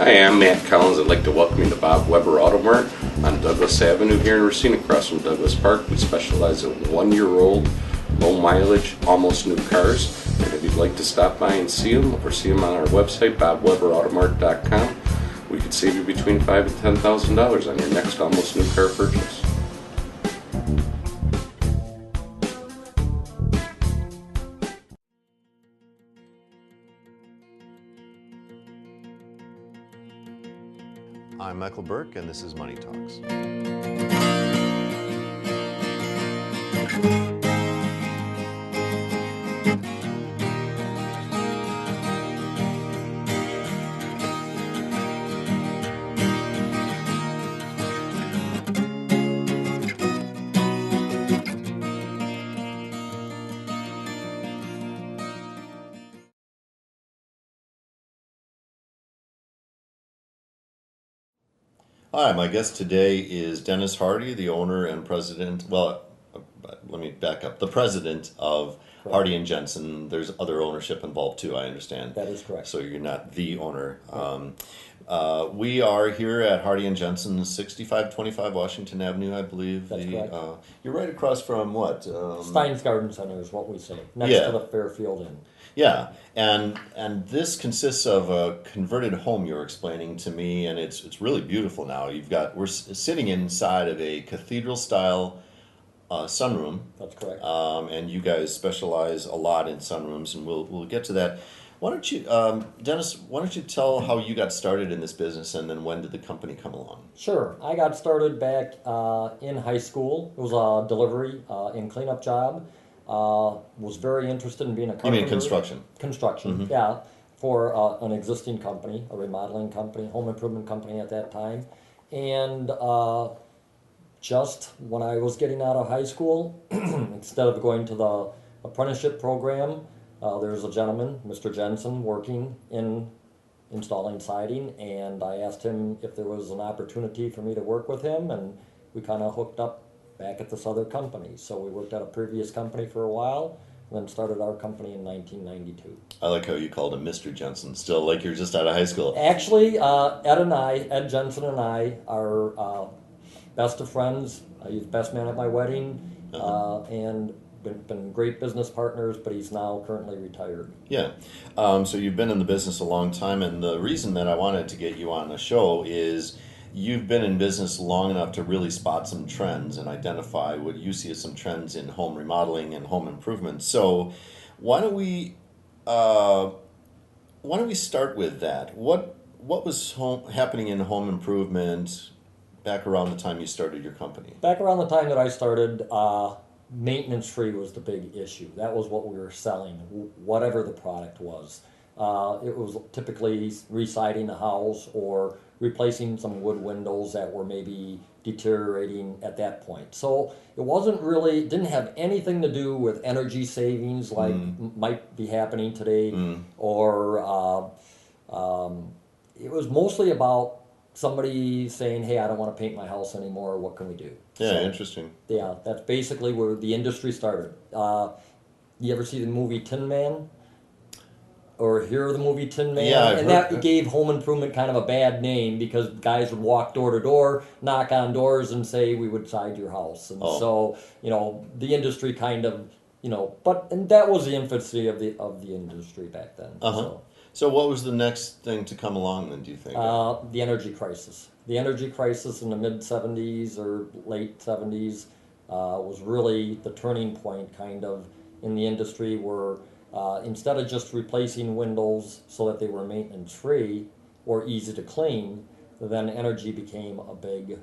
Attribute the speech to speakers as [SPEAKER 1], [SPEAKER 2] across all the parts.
[SPEAKER 1] Hi, I'm Matt Collins. I'd like to welcome you to Bob Weber Auto Mart on Douglas Avenue here in Racine, across from Douglas Park. We specialize in 1-year-old, low mileage, almost new cars. And if you'd like to stop by and see them, or see them on our website, bobweberautomart.com, we could save you between $5,000 and $10,000 on your next almost new car purchase.
[SPEAKER 2] I'm Michael Burke, and this is Money Talks. Hi, my guest today is Dennis Hardy, the owner and president, let me back up, the president of
[SPEAKER 3] Correct.
[SPEAKER 2] Hardy Jensen. There's other ownership involved too, I understand.
[SPEAKER 3] That is correct.
[SPEAKER 2] So you're not the owner. We are here at Hardy Jensen, 6525 Washington Avenue, I believe.
[SPEAKER 3] That's correct.
[SPEAKER 2] You're right across from what?
[SPEAKER 3] Stein's Garden Center is what we say, next
[SPEAKER 2] Yeah.
[SPEAKER 3] to the Fairfield Inn.
[SPEAKER 2] Yeah, and this consists of a converted home you're explaining to me, and it's really beautiful now. We're sitting inside of a cathedral style sunroom.
[SPEAKER 3] That's correct.
[SPEAKER 2] And you guys specialize a lot in sunrooms, and we'll get to that. Why don't you, Dennis? Why don't you tell how you got started in this business, and then when did the company come along?
[SPEAKER 3] Sure. I got started back in high school. It was a delivery and cleanup job. Was very interested in being a carpenter.
[SPEAKER 2] You mean construction?
[SPEAKER 3] Construction,
[SPEAKER 2] Mm-hmm.
[SPEAKER 3] yeah, for an existing company, a remodeling company, home improvement company at that time. And just when I was getting out of high school, instead of going to the apprenticeship program, there's a gentleman, Mr. Jensen, working in installing siding, and I asked him if there was an opportunity for me to work with him, and we kind of hooked up back at this other company. So we worked at a previous company for a while, then started our company in 1992.
[SPEAKER 2] I like how you called him Mr. Jensen, still like you're just out of high school.
[SPEAKER 3] Actually, Ed Jensen and I are best of friends. He's the best man at my wedding, and been great business partners, but he's now currently retired.
[SPEAKER 2] Yeah. So you've been in the business a long time, and the reason that I wanted to get you on the show is you've been in business long enough to really spot some trends and identify what you see as some trends in home remodeling and home improvement. So why don't we start with that? What was happening in home improvement back around the time you started your company?
[SPEAKER 3] Back around the time that I started, maintenance free was the big issue. That was what we were selling, whatever the product was. It was typically residing a house or replacing some wood windows that were maybe deteriorating at that point. So it didn't have anything to do with energy savings like might be happening today, or it was mostly about somebody saying, hey, I don't want to paint my house anymore, what can we do?
[SPEAKER 2] Yeah, interesting.
[SPEAKER 3] Yeah, that's basically where the industry started. You ever see the movie Tin Man? Or hear the movie Tin Man?
[SPEAKER 2] Yeah,
[SPEAKER 3] and that gave home improvement kind of a bad name because guys would walk door to door, knock on doors, and say, we would side your house. And so, the industry kind of, and that was the infancy of the industry back then.
[SPEAKER 2] So what was the next thing to come along then, do you think?
[SPEAKER 3] The energy crisis. The energy crisis in the mid-'70s or late '70s was really the turning point kind of in the industry where instead of just replacing windows so that they were maintenance-free or easy to clean, then energy became a big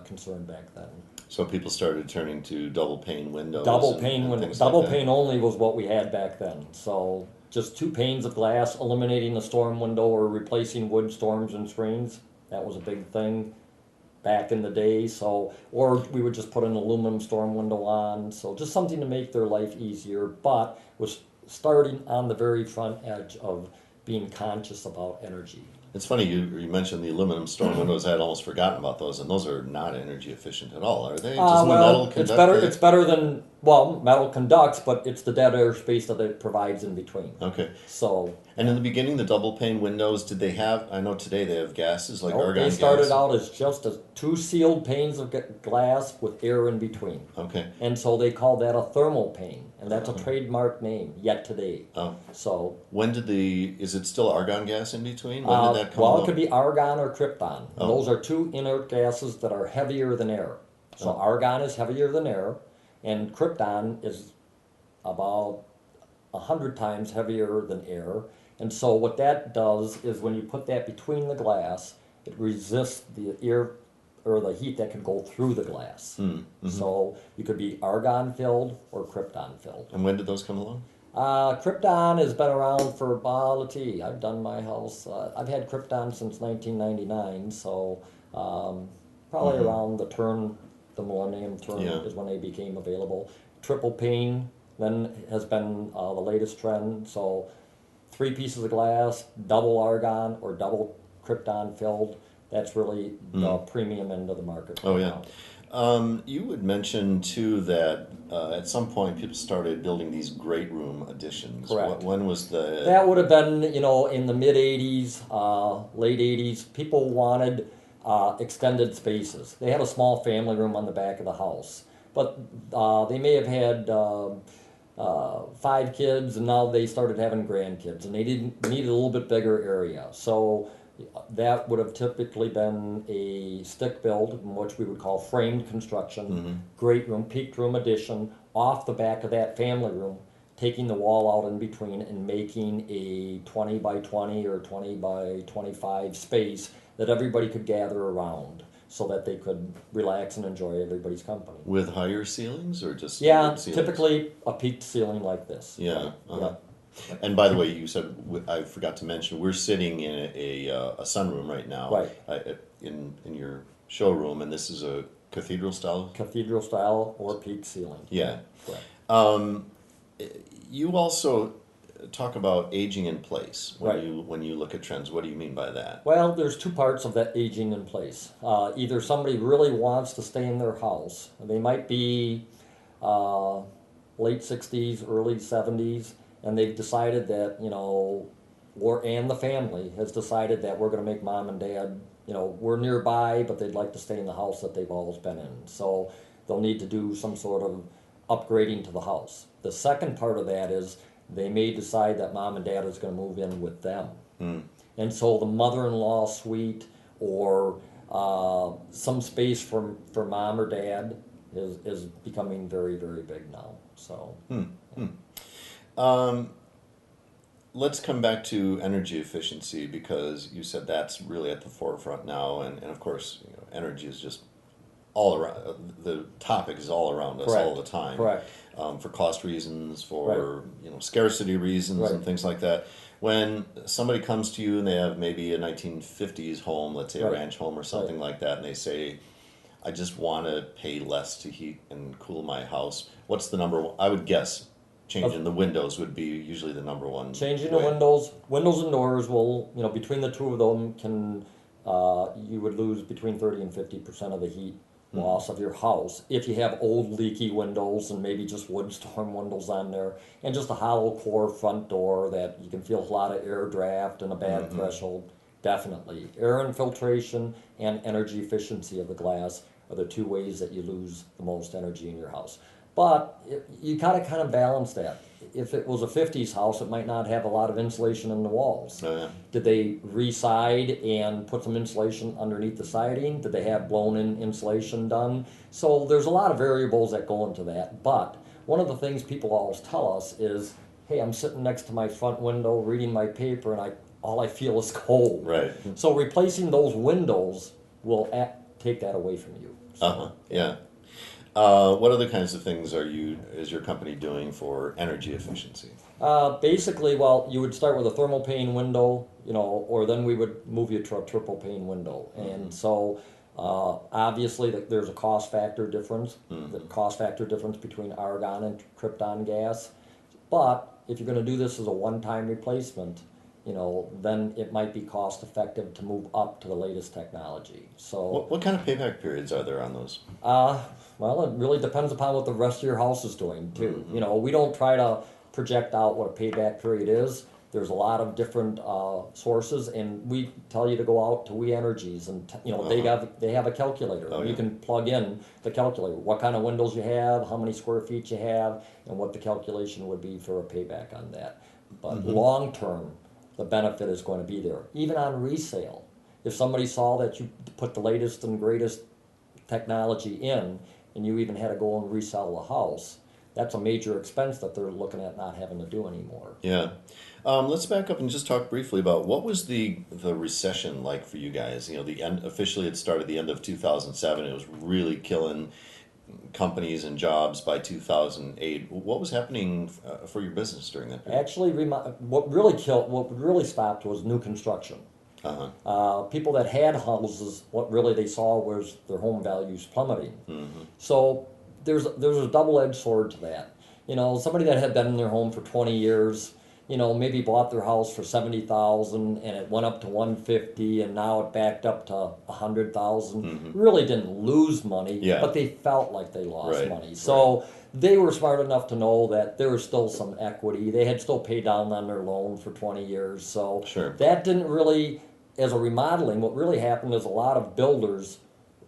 [SPEAKER 3] concern back then.
[SPEAKER 2] So people started turning to double pane windows.
[SPEAKER 3] Double pane windows. Double pane
[SPEAKER 2] like
[SPEAKER 3] only was what we had back then. So just 2 panes of glass, eliminating the storm window or replacing wood storms and screens. That was a big thing back in the day. So, or we would just put an aluminum storm window on. So just something to make their life easier, but was starting on the very front edge of being conscious about energy.
[SPEAKER 2] It's funny you mentioned the aluminum storm windows. I had almost forgotten about those, and those are not energy efficient at all, are they? Doesn't the metal
[SPEAKER 3] Well, it's
[SPEAKER 2] conduct
[SPEAKER 3] better.
[SPEAKER 2] the-
[SPEAKER 3] It's better than well, metal conducts, but it's the dead air space that it provides in between.
[SPEAKER 2] Okay.
[SPEAKER 3] So
[SPEAKER 2] And in the beginning, the double pane windows, did they have? I know today they have gases like
[SPEAKER 3] nope,
[SPEAKER 2] argon
[SPEAKER 3] they started
[SPEAKER 2] gas.
[SPEAKER 3] out as just as two sealed panes of glass with air in between,
[SPEAKER 2] Okay.
[SPEAKER 3] and so they call that a thermal pane, and that's a trademark name yet today.
[SPEAKER 2] Oh,
[SPEAKER 3] So
[SPEAKER 2] when did is it still argon gas in between? When did that come
[SPEAKER 3] well,
[SPEAKER 2] along?
[SPEAKER 3] it could be argon or krypton. And
[SPEAKER 2] Oh.
[SPEAKER 3] those are two inert gases that are heavier than air. So
[SPEAKER 2] Oh.
[SPEAKER 3] argon is heavier than air, and krypton is about 100 times heavier than air. And so what that does is when you put that between the glass, it resists the air or the heat that can go through the glass. So you could be argon filled or krypton filled.
[SPEAKER 2] And when did those come along?
[SPEAKER 3] Krypton has been around for, I've done my house, I've had Krypton since 1999, so probably around the millennium turn
[SPEAKER 2] Yeah.
[SPEAKER 3] is when they became available. Triple pane then has been the latest trend, so 3 pieces of glass, double argon or double Krypton filled, that's really the premium end of the market.
[SPEAKER 2] Oh,
[SPEAKER 3] right
[SPEAKER 2] yeah.
[SPEAKER 3] now.
[SPEAKER 2] You would mention too that at some point people started building these great room additions.
[SPEAKER 3] Correct.
[SPEAKER 2] When was the?
[SPEAKER 3] That would have been, in the mid 80s, late 80s. People wanted extended spaces. They had a small family room on the back of the house, but they may have had 5 kids, and now they started having grandkids, and they needed a little bit bigger area. So that would have typically been a stick build, which we would call framed construction, great room, peaked room addition, off the back of that family room, taking the wall out in between and making a 20 by 20 or 20 by 25 space that everybody could gather around so that they could relax and enjoy everybody's company.
[SPEAKER 2] With higher ceilings or just
[SPEAKER 3] Yeah,
[SPEAKER 2] standard ceilings?
[SPEAKER 3] typically a peaked ceiling like this.
[SPEAKER 2] Yeah.
[SPEAKER 3] Yeah.
[SPEAKER 2] And by the way, you said I forgot to mention we're sitting in a sunroom right now,
[SPEAKER 3] Right.
[SPEAKER 2] In your showroom, and this is a cathedral style.
[SPEAKER 3] Cathedral style or peaked ceiling.
[SPEAKER 2] Yeah.
[SPEAKER 3] Correct.
[SPEAKER 2] You also talk about aging in place when
[SPEAKER 3] Right.
[SPEAKER 2] when you look at trends. What do you mean by that?
[SPEAKER 3] Well, there's 2 parts of that aging in place. Either somebody really wants to stay in their house. They might be late 60s, early 70s, and they've decided that, and the family has decided that we're going to make mom and dad, we're nearby, but they'd like to stay in the house that they've always been in. So they'll need to do some sort of upgrading to the house. The second part of that is they may decide that mom and dad is going to move in with them. And so the mother-in-law suite or some space for mom or dad is becoming very, very big now. So
[SPEAKER 2] Let's come back to energy efficiency because you said that's really at the forefront now, and of course, energy is just all around. The topic is all around us
[SPEAKER 3] Correct.
[SPEAKER 2] all the time.
[SPEAKER 3] Correct.
[SPEAKER 2] For cost reasons, for scarcity reasons,
[SPEAKER 3] Right.
[SPEAKER 2] and things like that. When somebody comes to you and they have maybe a 1950s home, let's say a
[SPEAKER 3] Right.
[SPEAKER 2] ranch home or something like that, and they say, "I just want to pay less to heat and cool my house." What's the number one? I would guess changing the windows would be usually the number one.
[SPEAKER 3] Changing
[SPEAKER 2] way.
[SPEAKER 3] the windows and doors will, between the 2 of them can, you would lose between 30 and 50% of the heat loss of your house if you have old leaky windows and maybe just wood storm windows on there and just a hollow core front door that you can feel a lot of air draft and a bad threshold. Definitely. Air infiltration and energy efficiency of the glass are the 2 ways that you lose the most energy in your house. But you gotta kind of balance that. If it was a 50s house, it might not have a lot of insulation in the walls.
[SPEAKER 2] Oh, yeah.
[SPEAKER 3] Did they re-side and put some insulation underneath the siding? Did they have blown-in insulation done? So there's a lot of variables that go into that. But one of the things people always tell us is, hey, I'm sitting next to my front window reading my paper and all I feel is cold.
[SPEAKER 2] Right.
[SPEAKER 3] So replacing those windows will take that away from you. So,
[SPEAKER 2] Yeah. What other kinds of things is your company doing for energy efficiency?
[SPEAKER 3] Basically, you would start with a thermal pane window, or then we would move you to a triple pane window. And so, obviously, there's a cost factor difference, the cost factor difference between argon and krypton gas. But if you're going to do this as a one-time replacement, then it might be cost effective to move up to the latest technology. So,
[SPEAKER 2] What kind of payback periods are there on those?
[SPEAKER 3] well, it really depends upon what the rest of your house is doing too. We don't try to project out what a payback period is. There's a lot of different sources, and we tell you to go out to We Energies, and they have a calculator.
[SPEAKER 2] Oh,
[SPEAKER 3] You
[SPEAKER 2] yeah.
[SPEAKER 3] can plug in the calculator, what kind of windows you have, how many square feet you have, and what the calculation would be for a payback on that. But long term, the benefit is going to be there. Even on resale, if somebody saw that you put the latest and greatest technology in, and you even had to go and resell the house, that's a major expense that they're looking at not having to do anymore.
[SPEAKER 2] Yeah. Let's back up and just talk briefly about what was the recession like for you guys. The end, officially it started the end of 2007. It was really killing companies and jobs by 2008. What was happening for your business during that period?
[SPEAKER 3] Actually, what really stopped was new construction. People that had houses, what really they saw was their home values plummeting. So there's a double-edged sword to that. Somebody that had been in their home for 20 years, maybe bought their house for 70,000 and it went up to 150 and now it backed up to 100,000. Really didn't lose money, but they felt like they lost money. So they were smart enough to know that there was still some equity. They had still paid down on their loan for 20 years. So that didn't really, as a remodeling, what really happened is a lot of builders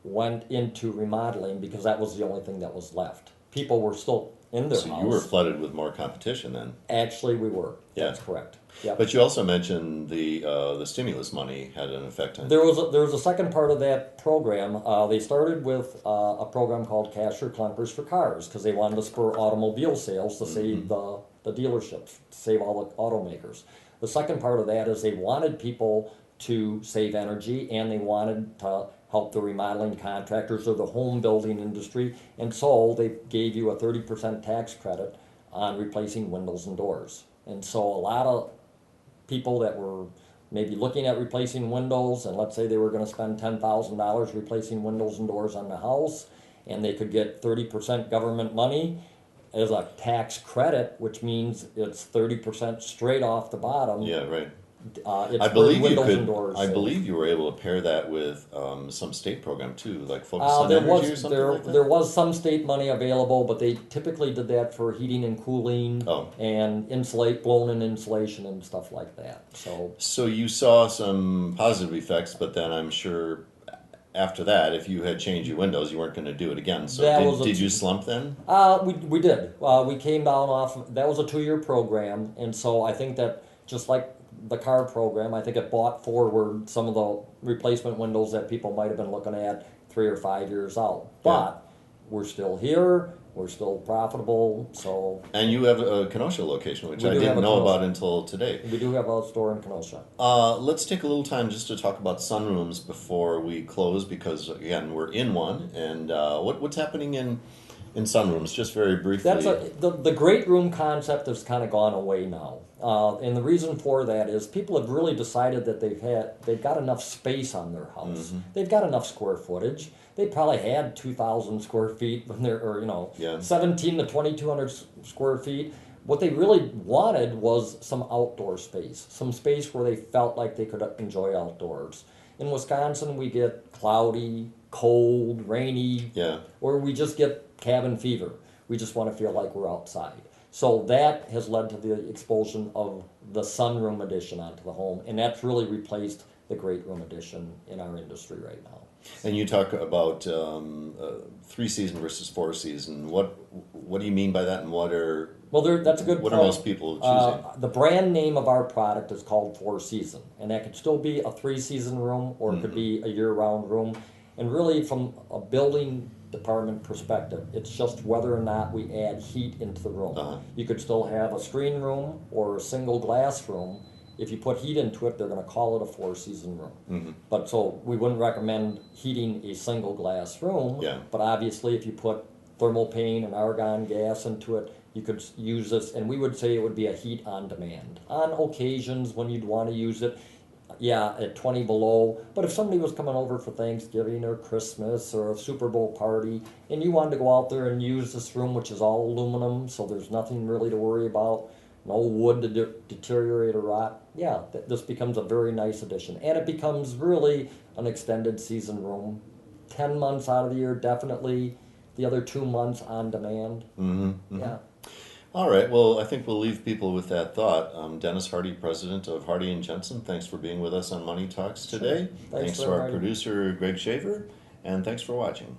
[SPEAKER 3] went into remodeling because that was the only thing that was left. People were still in their house.
[SPEAKER 2] So you were flooded with more competition then.
[SPEAKER 3] Actually, we were. That's correct. Yep.
[SPEAKER 2] But you also mentioned the stimulus money had an effect on.
[SPEAKER 3] There was a second part of that program. They started with a program called Cash or Clunkers for cars because they wanted to spur automobile sales to save the dealerships, to save all the automakers. The second part of that is they wanted people to save energy and they wanted to help the remodeling contractors or the home building industry, and so they gave you a 30% tax credit on replacing windows and doors. And so a lot of people that were maybe looking at replacing windows, and let's say they were going to spend $10,000 replacing windows and doors on the house, and they could get 30% government money as a tax credit, which means it's 30% straight off the bottom.
[SPEAKER 2] Yeah, right.
[SPEAKER 3] It's
[SPEAKER 2] I believe you
[SPEAKER 3] windows and
[SPEAKER 2] could.
[SPEAKER 3] doors.
[SPEAKER 2] I believe you were able to pair that with some state program too, like Focus on Energy or something like that.
[SPEAKER 3] There was some state money available, but they typically did that for heating and cooling and blown-in insulation and stuff like that.
[SPEAKER 2] So you saw some positive effects, but then I'm sure after that, if you had changed your windows, you weren't going to do it again. So did you slump then?
[SPEAKER 3] We did. We came down off. That was a 2-year program, and so I think that just like the car program, I think it brought forward some of the replacement windows that people might have been looking at 3 or 5 years out. But we're still here. We're still profitable. So.
[SPEAKER 2] And you have a Kenosha location, which I didn't know about until today.
[SPEAKER 3] We do have a store in Kenosha.
[SPEAKER 2] Let's take a little time just to talk about sunrooms before we close, because again, we're in one. And what's happening in sunrooms, just very briefly?
[SPEAKER 3] The great room concept has kind of gone away now. And the reason for that is people have really decided that they've got enough space on their house. They've got enough square footage. They probably had 2,000 square feet when they're, 17 to 2,200 square feet. What they really wanted was some outdoor space, some space where they felt like they could enjoy outdoors. In Wisconsin, we get cloudy, cold, rainy, or we just get cabin fever. We just want to feel like we're outside. So that has led to the explosion of the sunroom addition onto the home, and that's really replaced the great room addition in our industry right now.
[SPEAKER 2] And you talk about 3-season versus 4-season. What do you mean by that, and
[SPEAKER 3] that's a good
[SPEAKER 2] what
[SPEAKER 3] point.
[SPEAKER 2] Are most people choosing?
[SPEAKER 3] The brand name of our product is called 4-season, and that could still be a 3-season room, or it could be a year-round room. And really, from a building department perspective, it's just whether or not we add heat into the room. You could still have a screen room or a single glass room. If you put heat into it, they're going to call it a 4-season room. But so we wouldn't recommend heating a single glass room. But obviously, if you put thermal pane and argon gas into it, you could use this, and we would say it would be a heat on demand. On occasions when you'd want to use it, at 20 below. But if somebody was coming over for Thanksgiving or Christmas or a Super Bowl party, and you wanted to go out there and use this room, which is all aluminum, so there's nothing really to worry about, no wood to deteriorate or rot, yeah, this becomes a very nice addition. And it becomes really an extended season room. 10 months out of the year, definitely. The other 2 months on demand. Yeah.
[SPEAKER 2] All right. Well, I think we'll leave people with that thought. Dennis Hardy, president of Hardy and Jensen. Thanks for being with us on Money Talks today. Thanks to our producer, Greg Shaver, and thanks for watching.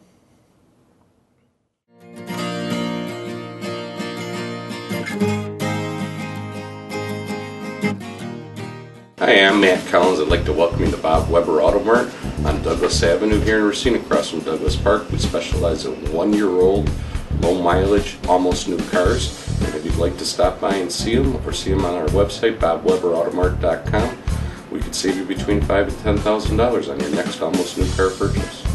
[SPEAKER 1] Hi, I'm Matt Collins. I'd like to welcome you to Bob Weber Auto Mart on Douglas Avenue here in Racine, across from Douglas Park. We specialize in 1-year-old, low mileage, almost new cars. And if you'd like to stop by and see them, or see them on our website, bobweberautomart.com, we could save you between $5,000 and $10,000 on your next almost new car purchase.